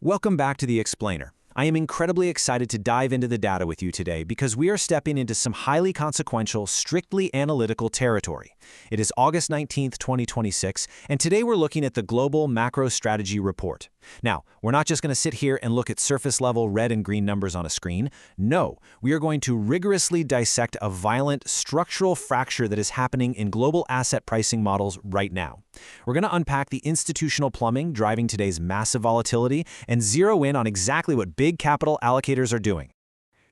Welcome back to The Explainer. I am incredibly excited to dive into the data with you today because we are stepping into some highly consequential, strictly analytical territory. It is August 19th, 2026, and today we're looking at the Global Macro Strategy Report. Now, we're not just going to sit here and look at surface-level red and green numbers on a screen. No, we are going to rigorously dissect a violent structural fracture that is happening in global asset pricing models right now. We're going to unpack the institutional plumbing driving today's massive volatility and zero in on exactly what big capital allocators are doing.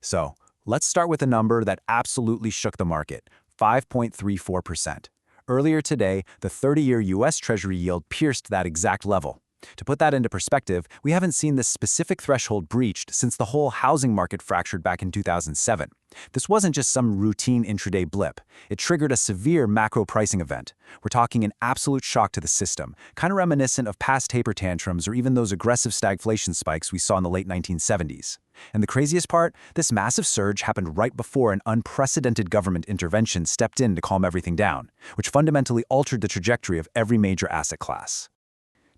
So, let's start with a number that absolutely shook the market, 5.34%. Earlier today, the 30-year U.S. Treasury yield pierced that exact level. To put that into perspective, we haven't seen this specific threshold breached since the whole housing market fractured back in 2007. This wasn't just some routine intraday blip. It triggered a severe macro pricing event. We're talking an absolute shock to the system, kind of reminiscent of past taper tantrums or even those aggressive stagflation spikes we saw in the late 1970s. And the craziest part, this massive surge happened right before an unprecedented government intervention stepped in to calm everything down, which fundamentally altered the trajectory of every major asset class.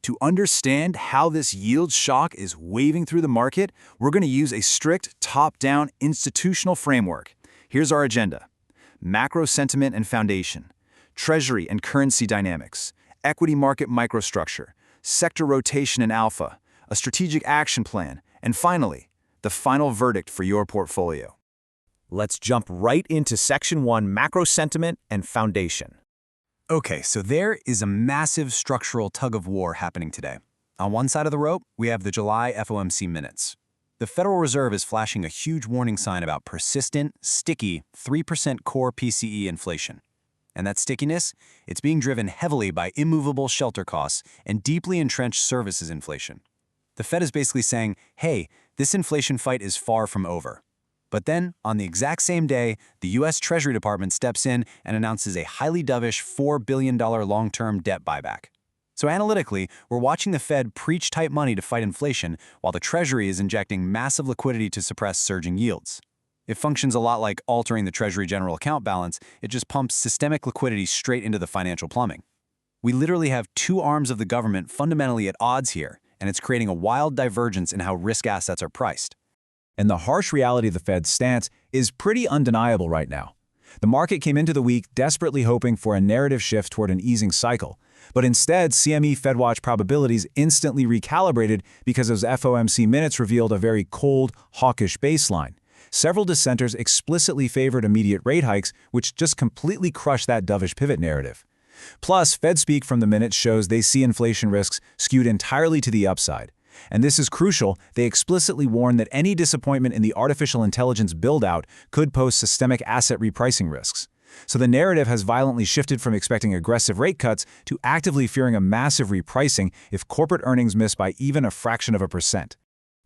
To understand how this yield shock is waving through the market, we're going to use a strict top-down institutional framework. Here's our agenda: macro sentiment and foundation, treasury and currency dynamics, equity market microstructure, sector rotation and alpha, a strategic action plan, and finally, the final verdict for your portfolio. Let's jump right into Section 1, Macro Sentiment and Foundation. Okay, so there is a massive structural tug-of-war happening today. On one side of the rope, we have the July FOMC minutes. The Federal Reserve is flashing a huge warning sign about persistent, sticky 3% core PCE inflation. And that stickiness, it's being driven heavily by immovable shelter costs and deeply entrenched services inflation. The Fed is basically saying, hey, this inflation fight is far from over. But then, on the exact same day, the U.S. Treasury Department steps in and announces a highly dovish $4 billion long-term debt buyback. So analytically, we're watching the Fed preach tight money to fight inflation while the Treasury is injecting massive liquidity to suppress surging yields. It functions a lot like altering the Treasury general account balance. It just pumps systemic liquidity straight into the financial plumbing. We literally have two arms of the government fundamentally at odds here, and it's creating a wild divergence in how risk assets are priced. And the harsh reality of the Fed's stance is pretty undeniable right now. The market came into the week desperately hoping for a narrative shift toward an easing cycle, but instead CME FedWatch probabilities instantly recalibrated because those FOMC minutes revealed a very cold, hawkish baseline. Several dissenters explicitly favored immediate rate hikes, which just completely crushed that dovish pivot narrative. Plus, Fed speak from the minutes shows they see inflation risks skewed entirely to the upside. And this is crucial. They explicitly warn that any disappointment in the artificial intelligence build-out could pose systemic asset repricing risks. So the narrative has violently shifted from expecting aggressive rate cuts to actively fearing a massive repricing if corporate earnings miss by even a fraction of a percent.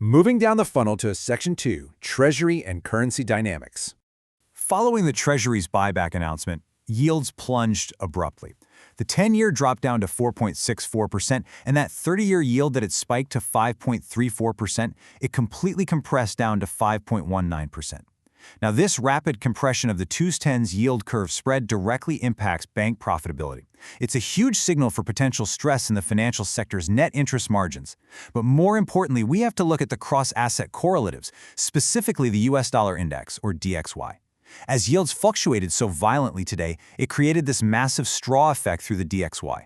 Moving down the funnel to Section 2, Treasury and Currency Dynamics. Following the Treasury's buyback announcement, yields plunged abruptly. The 10-year dropped down to 4.64%, and that 30-year yield that had spiked to 5.34%, it completely compressed down to 5.19%. Now, this rapid compression of the 2s10s yield curve spread directly impacts bank profitability. It's a huge signal for potential stress in the financial sector's net interest margins. But more importantly, we have to look at the cross-asset correlatives, specifically the U.S. dollar index, or DXY. As yields fluctuated so violently today, it created this massive straw effect through the DXY.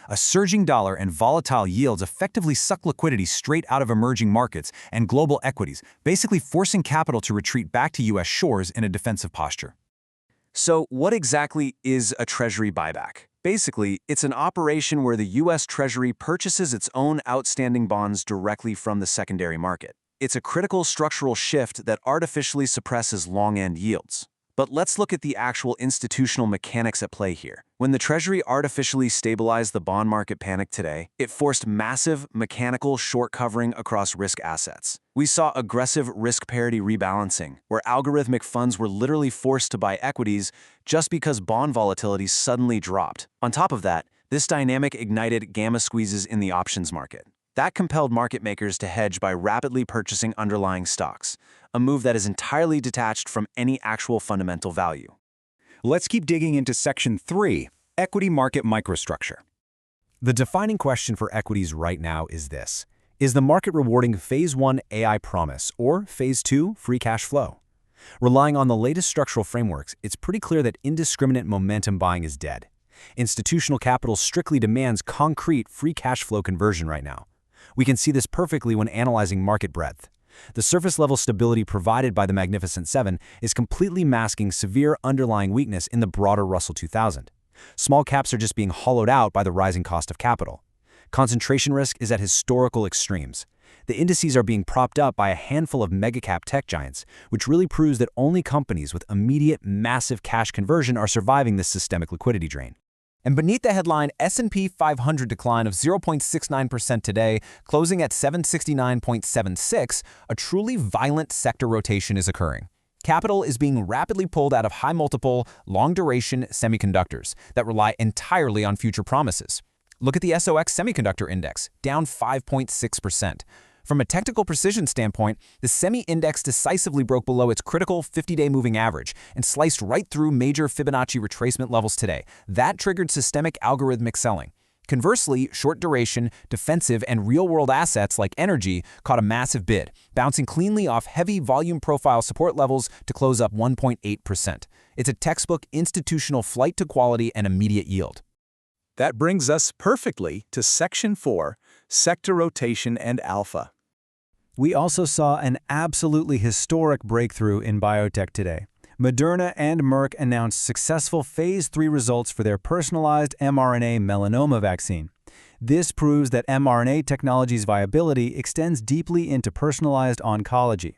A surging dollar and volatile yields effectively suck liquidity straight out of emerging markets and global equities, basically forcing capital to retreat back to U.S. shores in a defensive posture. So what exactly is a Treasury buyback? Basically, it's an operation where the U.S. Treasury purchases its own outstanding bonds directly from the secondary market. It's a critical structural shift that artificially suppresses long-end yields. But let's look at the actual institutional mechanics at play here. When the Treasury artificially stabilized the bond market panic today, it forced massive mechanical short covering across risk assets. We saw aggressive risk parity rebalancing, where algorithmic funds were literally forced to buy equities just because bond volatility suddenly dropped. On top of that, this dynamic ignited gamma squeezes in the options market. That compelled market makers to hedge by rapidly purchasing underlying stocks, a move that is entirely detached from any actual fundamental value. Let's keep digging into Section 3, Equity Market Microstructure. The defining question for equities right now is this: Is the market rewarding Phase 1 AI promise or Phase 2 free cash flow? Relying on the latest structural frameworks, it's pretty clear that indiscriminate momentum buying is dead. Institutional capital strictly demands concrete free cash flow conversion right now. We can see this perfectly when analyzing market breadth. The surface-level stability provided by the Magnificent Seven is completely masking severe underlying weakness in the broader Russell 2000. Small caps are just being hollowed out by the rising cost of capital. Concentration risk is at historical extremes. The indices are being propped up by a handful of mega-cap tech giants, which really proves that only companies with immediate, massive cash conversion are surviving this systemic liquidity drain. And beneath the headline, S&P 500 decline of 0.69% today, closing at 769.76, a truly violent sector rotation is occurring. Capital is being rapidly pulled out of high-multiple, long-duration semiconductors that rely entirely on future promises. Look at the SOX Semiconductor Index, down 5.6%. From a technical precision standpoint, the semi-index decisively broke below its critical 50-day moving average and sliced right through major Fibonacci retracement levels today. That triggered systemic algorithmic selling. Conversely, short-duration, defensive, and real-world assets like energy caught a massive bid, bouncing cleanly off heavy volume profile support levels to close up 1.8%. It's a textbook institutional flight to quality and immediate yield. That brings us perfectly to Section 4, Sector Rotation and Alpha. We also saw an absolutely historic breakthrough in biotech today. Moderna and Merck announced successful Phase 3 results for their personalized mRNA melanoma vaccine. This proves that mRNA technology's viability extends deeply into personalized oncology.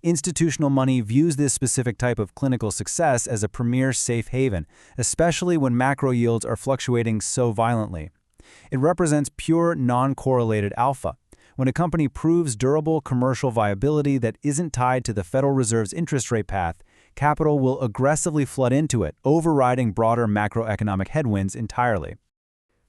Institutional money views this specific type of clinical success as a premier safe haven, especially when macro yields are fluctuating so violently. It represents pure, non-correlated alpha. When a company proves durable commercial viability that isn't tied to the Federal Reserve's interest rate path, capital will aggressively flood into it, overriding broader macroeconomic headwinds entirely.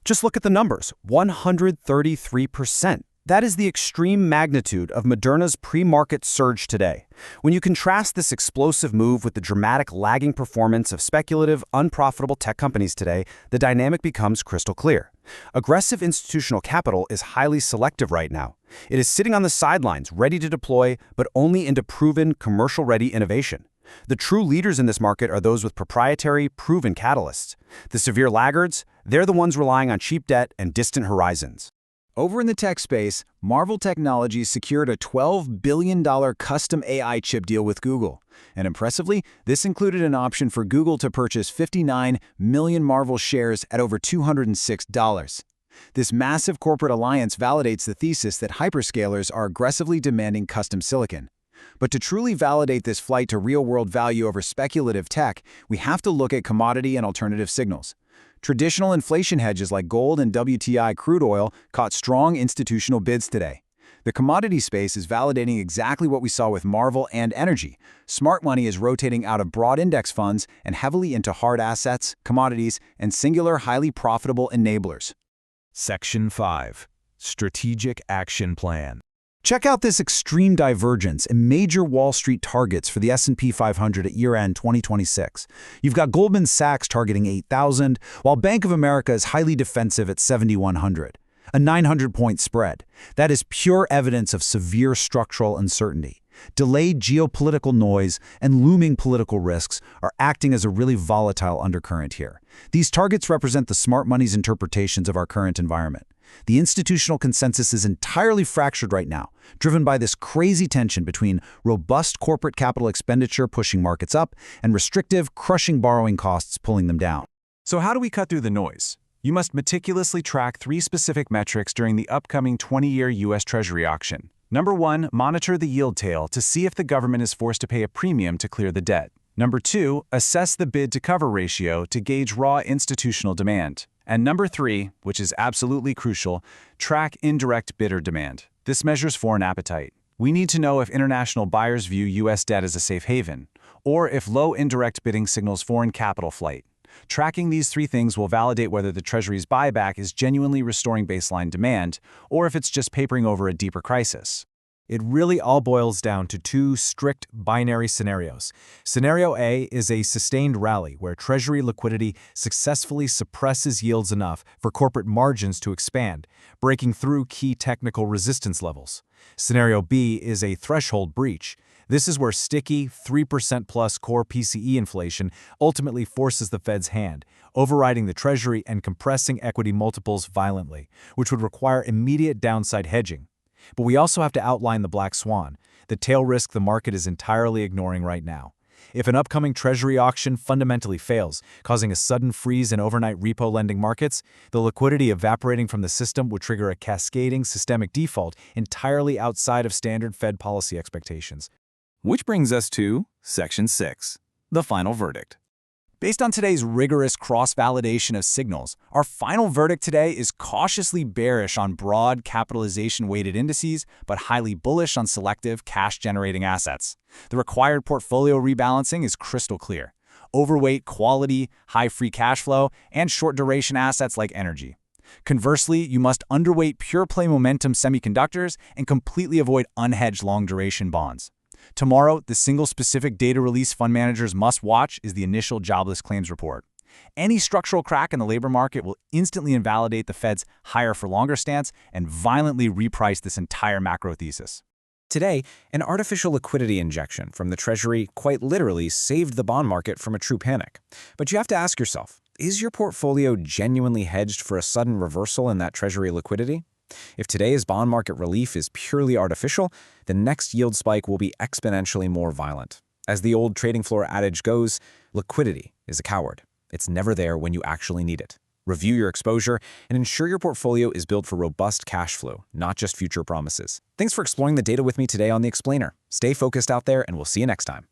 Just look at the numbers, 133%. That is the extreme magnitude of Moderna's pre-market surge today. When you contrast this explosive move with the dramatic lagging performance of speculative, unprofitable tech companies today, the dynamic becomes crystal clear. Aggressive institutional capital is highly selective right now. It is sitting on the sidelines, ready to deploy, but only into proven, commercial-ready innovation. The true leaders in this market are those with proprietary, proven catalysts. The severe laggards, they're the ones relying on cheap debt and distant horizons. Over in the tech space, Marvell Technologies secured a $12 billion custom AI chip deal with Google. And impressively, this included an option for Google to purchase 59 million Marvell shares at over $206. This massive corporate alliance validates the thesis that hyperscalers are aggressively demanding custom silicon. But to truly validate this flight to real-world value over speculative tech, we have to look at commodity and alternative signals. Traditional inflation hedges like gold and WTI crude oil caught strong institutional bids today. The commodity space is validating exactly what we saw with Marvell and energy. Smart money is rotating out of broad index funds and heavily into hard assets, commodities, and singular highly profitable enablers. Section 5, Strategic Action Plan. Check out this extreme divergence in major Wall Street targets for the S&P 500 at year-end 2026. You've got Goldman Sachs targeting 8,000, while Bank of America is highly defensive at 7,100. A 900-point spread. That is pure evidence of severe structural uncertainty. Delayed geopolitical noise and looming political risks are acting as a really volatile undercurrent here. These targets represent the smart money's interpretations of our current environment. The institutional consensus is entirely fractured right now, driven by this crazy tension between robust corporate capital expenditure pushing markets up and restrictive, crushing borrowing costs pulling them down. So how do we cut through the noise? You must meticulously track 3 specific metrics during the upcoming 20-year U.S. Treasury auction. Number 1, monitor the yield tail to see if the government is forced to pay a premium to clear the debt. Number 2, assess the bid-to-cover ratio to gauge raw institutional demand. And number 3, which is absolutely crucial, track indirect bidder demand. This measures foreign appetite. We need to know if international buyers view U.S. debt as a safe haven, or if low indirect bidding signals foreign capital flight. Tracking these 3 things will validate whether the Treasury's buyback is genuinely restoring baseline demand, or if it's just papering over a deeper crisis. It really all boils down to two strict binary scenarios. Scenario A is a sustained rally where Treasury liquidity successfully suppresses yields enough for corporate margins to expand, breaking through key technical resistance levels. Scenario B is a threshold breach. This is where sticky 3% plus core PCE inflation ultimately forces the Fed's hand, overriding the Treasury and compressing equity multiples violently, which would require immediate downside hedging. But we also have to outline the black swan, the tail risk the market is entirely ignoring right now. If an upcoming Treasury auction fundamentally fails, causing a sudden freeze in overnight repo lending markets, the liquidity evaporating from the system would trigger a cascading systemic default entirely outside of standard Fed policy expectations. Which brings us to Section 6, the final verdict. Based on today's rigorous cross-validation of signals, our final verdict today is cautiously bearish on broad capitalization-weighted indices, but highly bullish on selective cash-generating assets. The required portfolio rebalancing is crystal clear: overweight quality, high free cash flow, and short-duration assets like energy. Conversely, you must underweight pure-play momentum semiconductors and completely avoid unhedged long-duration bonds. Tomorrow, the single specific data release fund managers must watch is the initial jobless claims report. Any structural crack in the labor market will instantly invalidate the Fed's higher-for-longer stance and violently reprice this entire macro thesis. Today, an artificial liquidity injection from the Treasury quite literally saved the bond market from a true panic. But you have to ask yourself, is your portfolio genuinely hedged for a sudden reversal in that Treasury liquidity? If today's bond market relief is purely artificial, the next yield spike will be exponentially more violent. As the old trading floor adage goes, liquidity is a coward. It's never there when you actually need it. Review your exposure and ensure your portfolio is built for robust cash flow, not just future promises. Thanks for exploring the data with me today on The Explainer. Stay focused out there, and we'll see you next time.